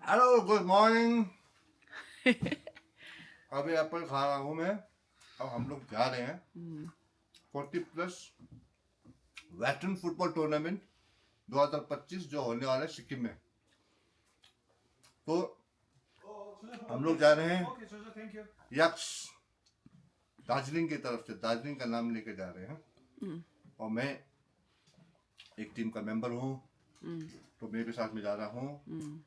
Hello good morning. अभी Apple खा रहा हूँ मैं। अब हम लोग जा रहे हैं 40+ वेस्टर्न फुटबॉल टूर्नामेंट 2025 जो होने वाला है सिक्किम में। तो हम लोग जा रहे हैं यक्स दार्जिलिंग की तरफ से, दार्जिलिंग का नाम लेके जा रहे हैं। और मैं एक टीम का मेंबर हूँ, तो मैं भी साथ में जा रहा हूँ।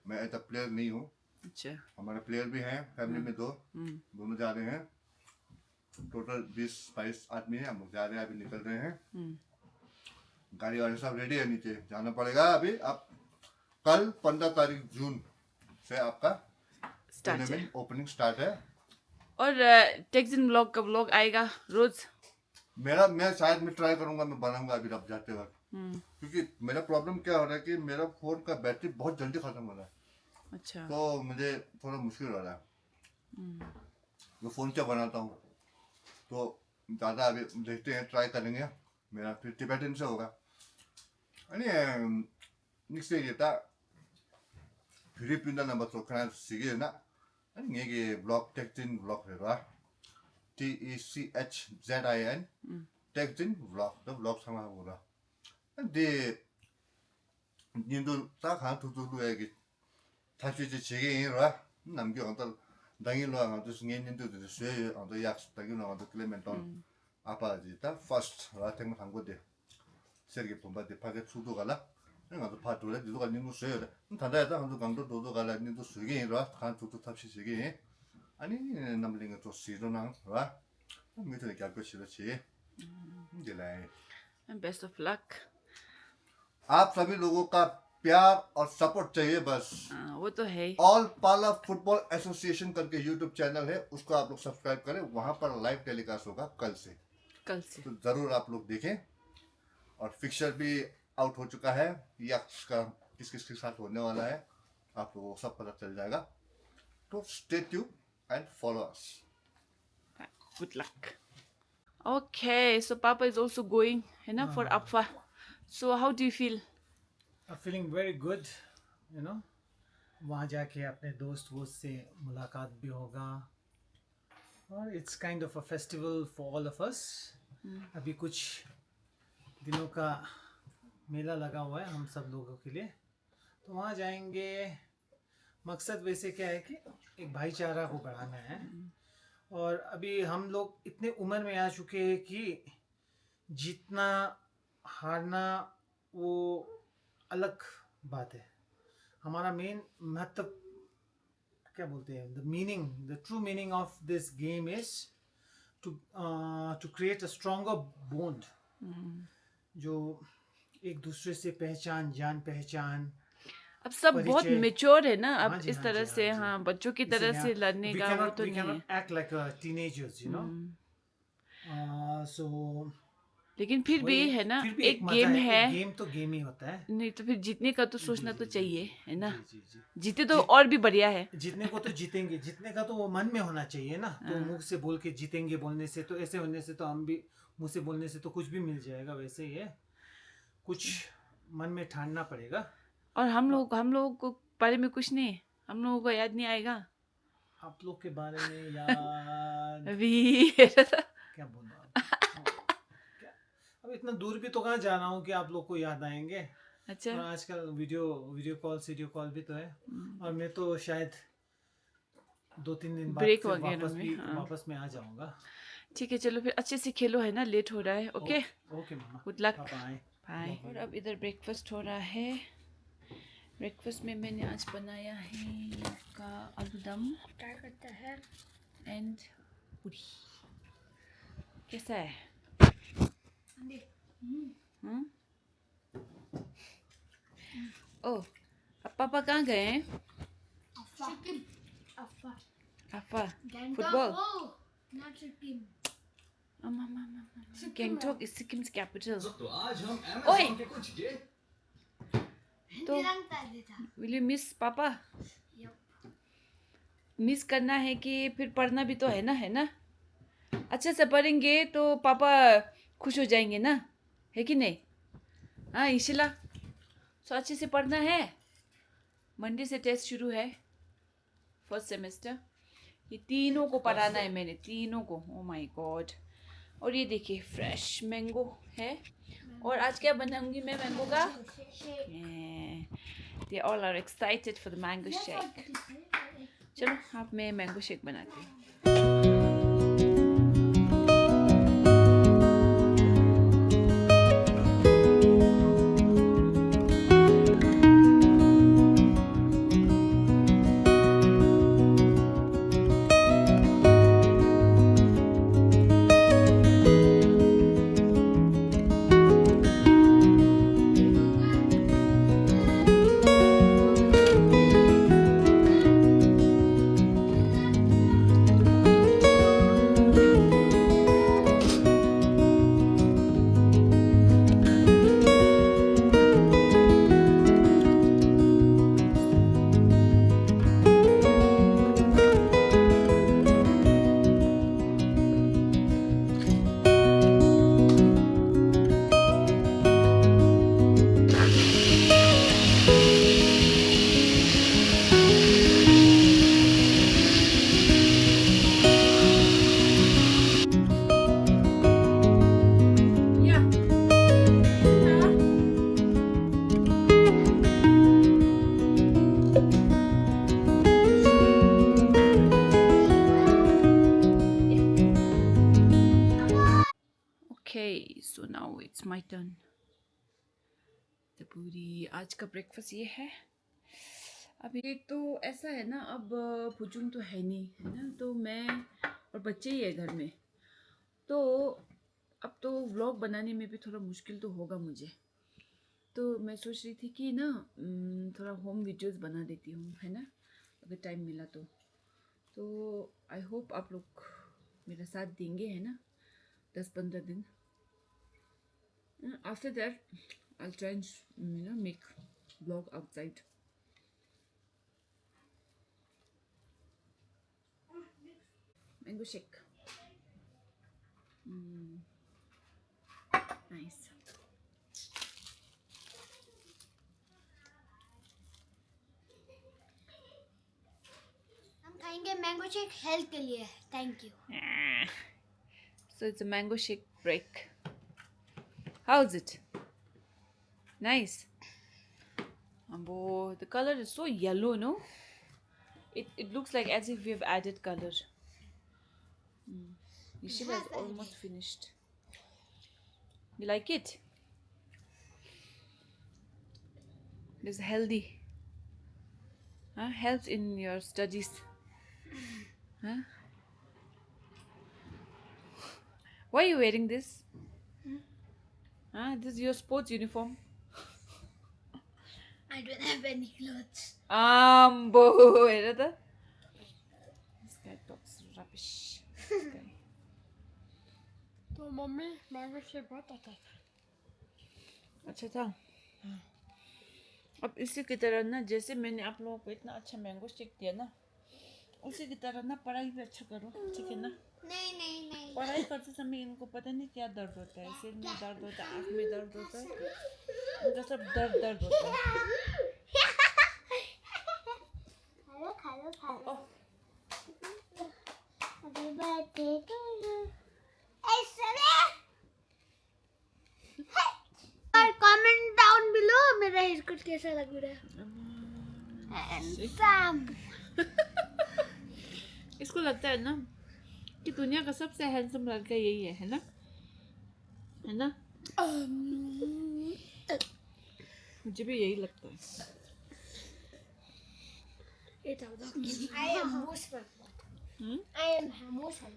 मैं एज अ प्लेयर नहीं हूँ। अच्छा। हमारे प्लेयर भी हैं फैमिली में, दोनों जा रहे हैं। टोटल 20-22 आदमी है। हम लोग जा रहे हैं, अभी निकल रहे हैं। गाड़ी वाले सब रेडी है, नीचे जाना पड़ेगा अभी। अब कल 15 तारीख जून से आपका टूर्नामेंट ओपनिंग स्टार्ट है। और टेक्सिन ब्लॉग का ब्लॉग आएगा रोज। मैं शायद मैं ट्राई करूंगा, मैं बनाऊंगा अभी अब जाते वक्त। क्योंकि मेरा प्रॉब्लम क्या हो रहा है कि मेरा फोन का बैटरी बहुत जल्दी खत्म हो रहा है। अच्छा। तो मुझे थोड़ा मुश्किल हो रहा है। मैं फ़ोन से बनाता हूँ तो ज़्यादा अभी देखते हैं, ट्राई करेंगे। मेरा 50% से होगा। 아니, 닉스에다 필리핀나 맞서 그냥 시기나 아니 이게 블록 텍진 블록 해라. TECHZIN 텍진 블록 더 블록 상하고라. 근데 님도 딱한 두두두 얘기 다시 이제 지게라 남겨 어떤 당일로 하고 승인님도 쇠 어떤 약속 당일로 하고 클레멘톤 아빠지다 퍼스트 라탱 한 거대. 세르게 본바데 파게 수도 갈라. 내가 파도래 누가 님도 쇠래. 다다다 한도 강도 도도 갈라 님도 수게라. 간 두두 탑시 지게. 아니 남링은 또 시도나 와. 밑에 갈거 싫었지. 이제 best of luck. आप सभी लोगों का प्यार और सपोर्ट चाहिए बस। वो तो है। ऑल पाला फुटबॉल एसोसिएशन करके यूट्यूब चैनल है, उसको आप लोग सब्सक्राइब करें। वहां पर लाइव टेलीकास्ट होगा कल से। तो जरूर आप लोग देखें। और फिक्सर भी आउट हो चुका है, यक्स का किस किस के साथ होने वाला है आप लोगों को सब पता चल जाएगा। तो stay tuned and follow us. Good luck. Okay, so Papa is also going, for APFA. So how do you feel? I'm feeling very good, वहाँ जाके अपने दोस्त वोस्त से मुलाकात भी होगा और it's kind of a festival for all of us. अभी कुछ दिनों का मेला लगा हुआ है हम सब लोगों के लिए, तो वहाँ जाएंगे। मकसद वैसे क्या है कि एक भाईचारा को बढ़ाना है। और अभी हम लोग इतने उम्र में आ चुके हैं कि जीतना हारना वो अलग बात है। हमारा मेन महत्व क्या बोलते हैं, the true meaning of this game is to create a stronger bond, जो एक दूसरे से जान पहचान। अब सब बहुत मेच्योर है ना, अब इस तरह से बच्चों की तरह से लड़ने का वो तो नहीं है। act like teenagers, so लेकिन फिर भी है ना, फिर भी एक गेम है। गेम तो गेम ही होता है। नहीं तो फिर जीतने का तो सोचना तो चाहिए, है ना। जीते तो और भी बढ़िया है। जीतने को तो जीतेंगे, जीतने का तो वो मन में होना चाहिए ना। तो मुंह से बोल के जीतेंगे बोलने से तो, ऐसे होने से तो हम भी मुंह से बोलने से तो कुछ भी मिल जाएगा। वैसे ही है, कुछ मन में ठानना पड़ेगा। और हम लोग को बारे में कुछ नहीं, हम लोगों को याद नहीं आएगा। आप लोग के बारे में याद अभी क्या बोलूं अब इतना दूर भी तो कहाँ जा रहा हूँ कि आप लोग को याद आएंगे। अच्छा। और आजकल वीडियो कॉल भी तो है। और मैं तो शायद 2-3 दिन बाद ब्रेक वापस में आ जाऊंगा। ठीक है, चलो फिर अच्छे से खेलो, है ना, लेट हो रहा है। ओके मामा, गुड लक, बाय। और अब इधर ब्रेकफास्ट हो रहा है। ब्रेकफास्ट में मैंने आज बनाया है आपका आलू दम एंड पूरी। कैसा है? ओह, अब पापा कहाँ गए हैं? अफा football. Gangtok is Sikkim's capital. ओए, तो विल यू मिस पापा? मिस करना है कि फिर पढ़ना भी तो है ना। अच्छे से पढ़ेंगे तो पापा खुश हो जाएंगे ना, है कि नहीं? हाँ इशिला, सो अच्छे से पढ़ना है। मंडे से टेस्ट शुरू है। First semester. ये तीनों को पढ़ाना है मैंने, तीनों को। Oh my God. और ये देखिए फ्रेश मैंगो है। और आज क्या बनाऊंगी मैं मैंगो का? They all are excited for the mango shake. चलो अब मैं मैंगो शेक बनाती हूँ। Okay, so now it's my turn. तो पूरी आज का ब्रेकफास्ट ये है। अभी तो ऐसा है ना, अब फुचुंग तो है नहीं, है ना, तो मैं और बच्चे ही है घर में, तो अब तो व्लॉग बनाने में भी थोड़ा मुश्किल तो होगा मुझे। तो मैं सोच रही थी कि ना थोड़ा होम वीडियोस बना देती हूँ, है ना, अगर टाइम मिला तो आई होप आप लोग मेरा साथ देंगे, है ना, 10-15 दिन। After that, I'll try and make vlog outside. Mango shake. Nice. हम खाएंगे मैंगो शेक हेल्थ के लिए। Thank you. So it's a mango shake break. How's it? Nice. Ambo, the color is so yellow, no? It looks like as if we have added color. Yeshiva is almost finished. You like it? It's healthy. Huh? Helps in your studies. Huh? Why are you wearing this? This is your sports uniform. I don't have any clothes. Ambo, this guy talks rubbish. This guy. तो mummy mango shake बहुत अच्छा है। अच्छा था। अब इसी की तरह ना, जैसे मैंने आप लोगों को इतना अच्छा मैंगो शेक दिया ना, उसी की तरह ना पढ़ाई भी अच्छा करो, ठीक है ना? नहीं नहीं नहीं। पढ़ाई करते समय इनको पता नहीं क्या दर्द होता है, सिर में दर्द होता है, आँख में दर्द होता है, उनका सब दर्द होता है। Hello hello hello. Oh, happy birthday to you. और कमेंट डाउन बिलो मेरा हेयर कट कैसा लग रहा है। हैंडसम। इसको लगता है ना कि दुनिया का सबसे हैंडसम लड़का यही है ना? है ना? मुझे भी यही लगता है। I am most smart. I am most smart.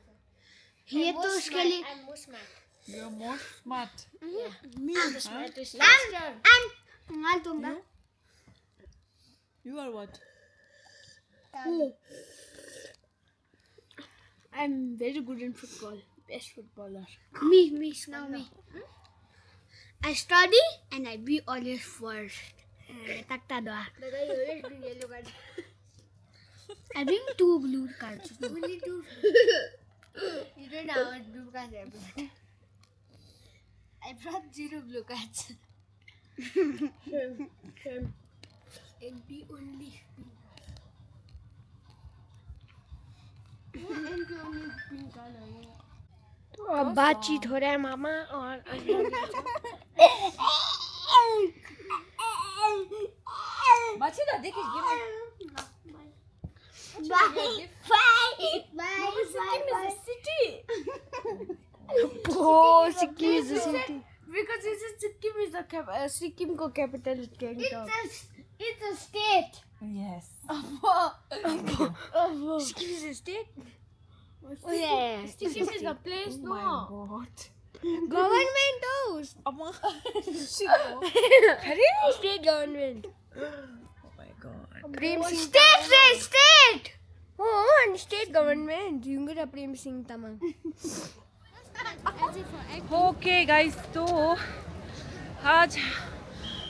ये तो उसके लिए I am most smart. You're more smart. Me the smartest. And मैं तुम You are what? I'm very good in football. Best footballer. Me, now me. I study and I be always first. Takta doa. I bring yellow card. I bring 2 blue cards. Only 2. You don't know what blue cards I brought. I brought 0 blue cards. And be only. तो अब बातचीत हो रहा है मामा और Bachi na dekh give me. Sikkim is a city. Oh, Sikkim is a city. Because Sikkim is a Sikkim ko capital state. It's a state. Yes. Sikkim is a state. Oh yeah. Sikkim is a place, Oh my no. god. Government house. State government. Oh my god. Prem Singh State. Oh, and state government. Yungra Prem Singh Tamang. Okay guys, तो आज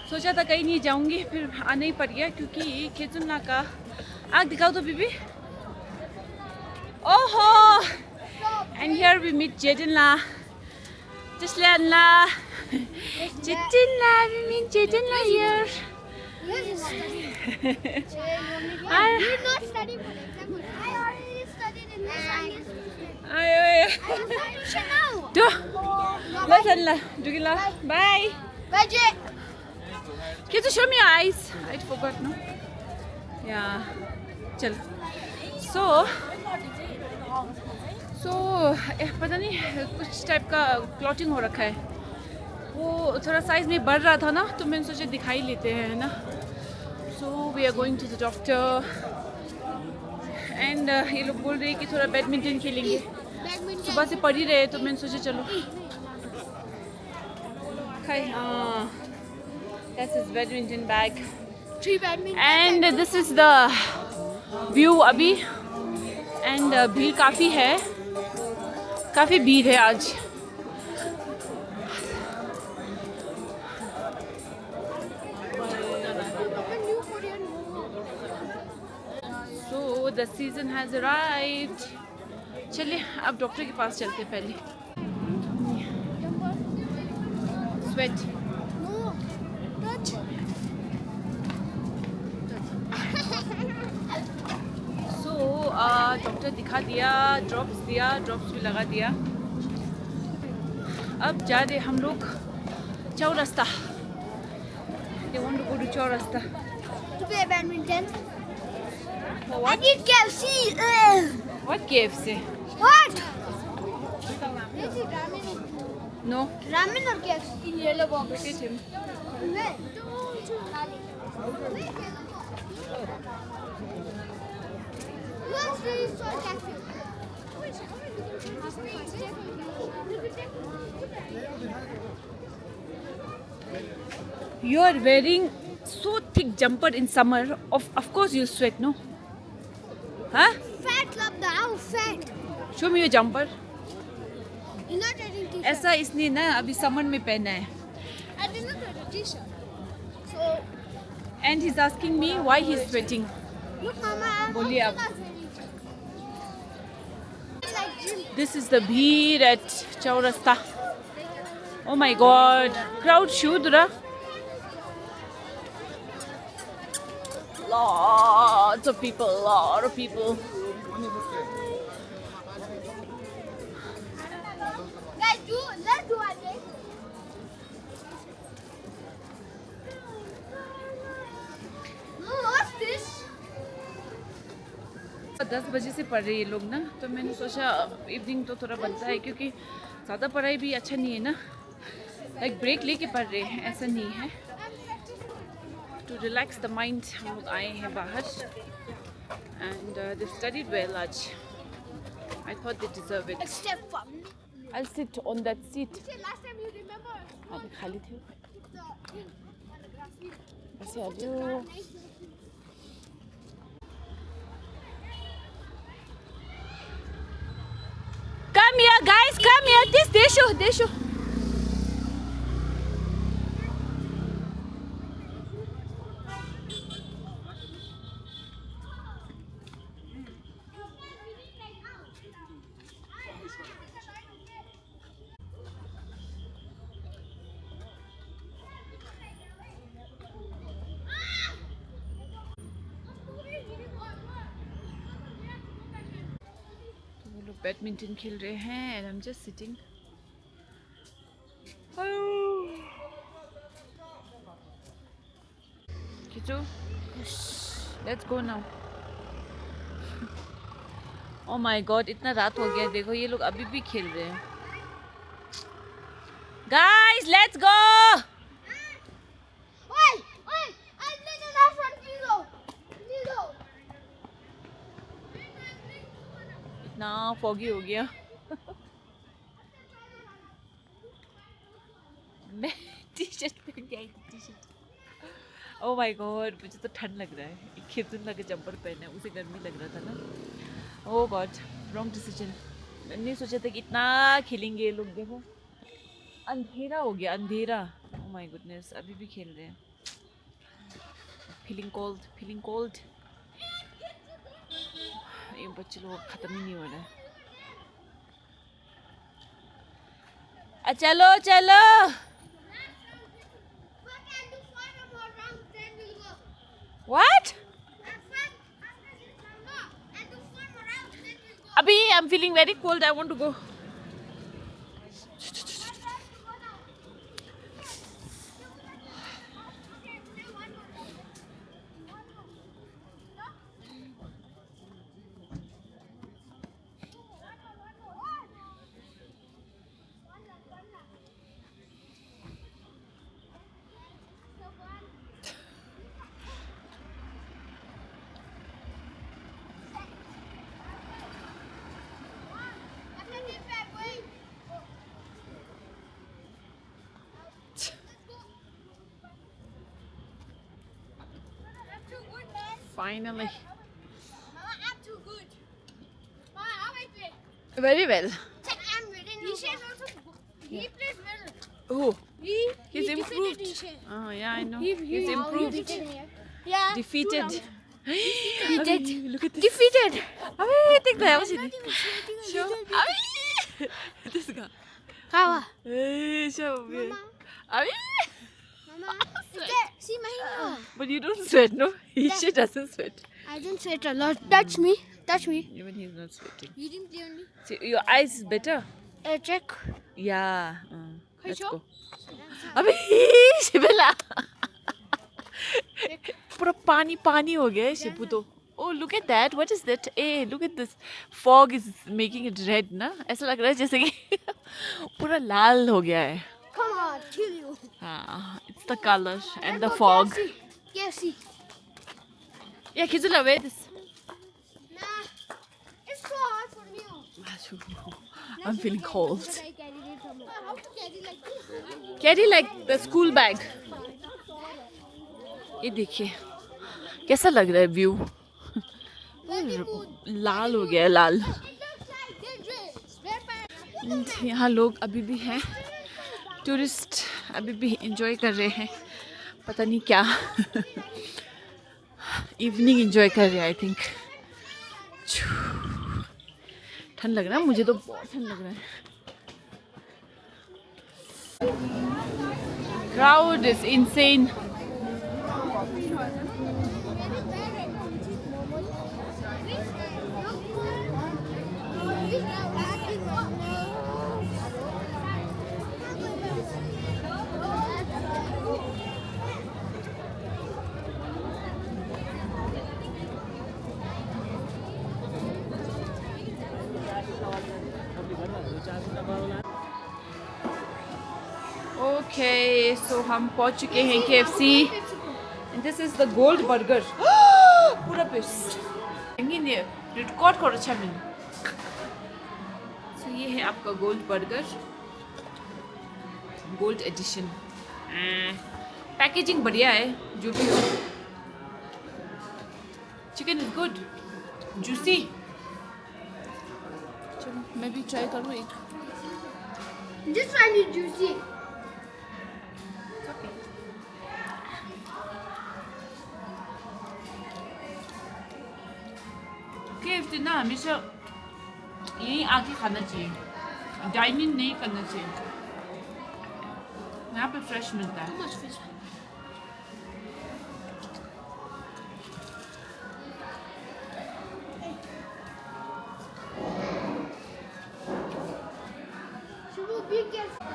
सोचा था कहीं नहीं जाऊंगी, फिर आना ही पड़ गया क्योंकि खेजुल्ला का आग दिखाओ तो बीबी. ओहो, and here we meet Jejanla. Jislanla. Jejanla, we meet Jejanla here. You not study for exam. I already studied in this English. Ay, I have tuition now. do. Listen la, Dugila. Bye. Budget. Can you show me your eyes? I forgot, no? Yeah. Chal. So पता नहीं कुछ type का clotting हो रखा है. वो थोड़ा size में बढ़ रहा था ना, तो मैंने सोचा दिखाई लेते हैं, है ना. So we are going to the doctor and ये लोग बोल रहे हैं कि थोड़ा बैडमिंटन खेलेंगे. सुबह से पढ़ ही रहे, तो मैंने सोचा चलो खाई. This is badminton bag 3 badminton. And this is the view अभी. एंड भीड़ काफ़ी है, काफ़ी भीड़ है आज. So the season has arrived. चलिए अब डॉक्टर के पास चलते हैं पहले. Sweat. No. Touch. So doctor दिखा दिया, ड्रॉप्स भी लगा दिया. अब जा रहे हम लोग चौरास्ता. They want to go to चौरास्ता. To play badminton. For I what? need KFC. What KFC? What? No. Ramen or KFC? In yellow box. Look at him. What's this for cafe? You are wearing so thick jumper in summer. Of course you sweat, no? Huh? Fat love the outfit. Show me your jumper. You're not wearing t-shirt. ऐसा इसने ना अभी summer में पहना है. I did not wear a t-shirt. So, And he's asking me why he's sweating. look mama, I'm बोलिए also आप. not wearing like gym. This is the bheer at Chaurasta. Oh my god. Crowd shudra. Lots of people, lot of people. Guys, let's do it. What's this? 10 बजे से पढ़ रहे ये लोग ना, तो मैंने सोचा इवनिंग तो थोड़ा बनता है क्योंकि ज़्यादा पढ़ाई भी अच्छा नहीं है ना. लाइक ब्रेक लेके पढ़ रहे हैं, ऐसा नहीं है. टू रिलैक्स द माइंड हम लोग आए हैं बाहर. एंड दे स्टडीड वेल आज. I thought they deserve it. Step from I'll sit on that seat. last time you remember अभी खाली थे. the ऐसे आ जाओ. Come here, guys. Come here. This Deshu. Badminton खेल रहे हैं and I am just sitting. Kishu, let's go now. Oh my God, इतना रात हो गया. देखो ये लोग अभी भी खेल रहे हैं. Guys let's go. Oi! Oi! I did the last one, Lilo! Lilo! इतना फॉगी हो गया. मैं टी शर्ट पहन के आई थी. T shirt. Oh my God, मुझे तो ठंड लग रहा है. एक खिरजुन लगे जंपर पहने, उसे गर्मी लग रहा था ना. ओह गॉड, रॉन्ग डिसीजन. मैंने सोचा था कि इतना खेलेंगे ये लोग. देखो अंधेरा हो गया, अंधेरा. ओह माय गुडनेस, अभी भी खेल रहे हैं. Feeling cold, feeling cold. ये बच्चे लोग खत्म ही नहीं हो रहा है. चलो चलो. But I do 4 more rounds, then we'll go. What? And do 4 more rounds, then we'll go. अभी I am feeling very cold. I want to go. Finally. Mama, I'm too good. Mama, how I play? Very well. I'm winning. Dishan also. He plays well. Oh, He's he's improved. Dishan. Oh yeah, I know. He's improved. Yeah. Defeated. Defeated. Abhi, look at this. Defeated. Abhi, take that. What's it? Show. Abhi. This guy. Kawa. Hey, show me. Abhi. Mama, see my hair. But you don't sweat, no? She doesn't sweat. I don't sweat a lot. Touch me. Touch me. Even he's not sweating. You didn't play only. See, your eyes is better. Check. Yeah. Let's show? go. Abhi, शिबला. पूरा पानी पानी हो गया है शिबू तो. Oh, look at that. What is that? Hey, look at this. Fog is making it red, ना? ऐसा लग रहा है जैसे कि पूरा लाल हो गया है. Come on, kill you. हाँ, it's the color and the fog. KFC. Yeah, Kizula, wear this. Nah, it's so hard for me. I'm feeling cold. I carried it from how to carry like this? Carry like the school bag. ये देखिए कैसा लग रहा है view. लाल हो गया है, लाल. यहाँ लोग अभी भी हैं. टूरिस्ट अभी भी एंजॉय कर रहे हैं. पता नहीं क्या. इवनिंग एंजॉय कर रहे हैं आई थिंक. ठंड लग रहा है मुझे तो. बहुत ठंड लग रहा है. Crowd is insane. Okay, so हम पहुंच चुके हैं KFC. And this is the gold burger. पूरा पीस. ये रिकॉर्ड करो 6 मिनट. So ये है आपका gold burger. Gold edition. Packaging बढ़िया है जो भी हो. Chicken is good. जूसी. चलो मैं भी ट्राई करूँ एक. This one is juicy. KFC ना हमेशा यहीं आके खाना चाहिए. डाइनिंग नहीं करना चाहिए. यहाँ पे फ्रेश मिलता है. Much fish. Be careful.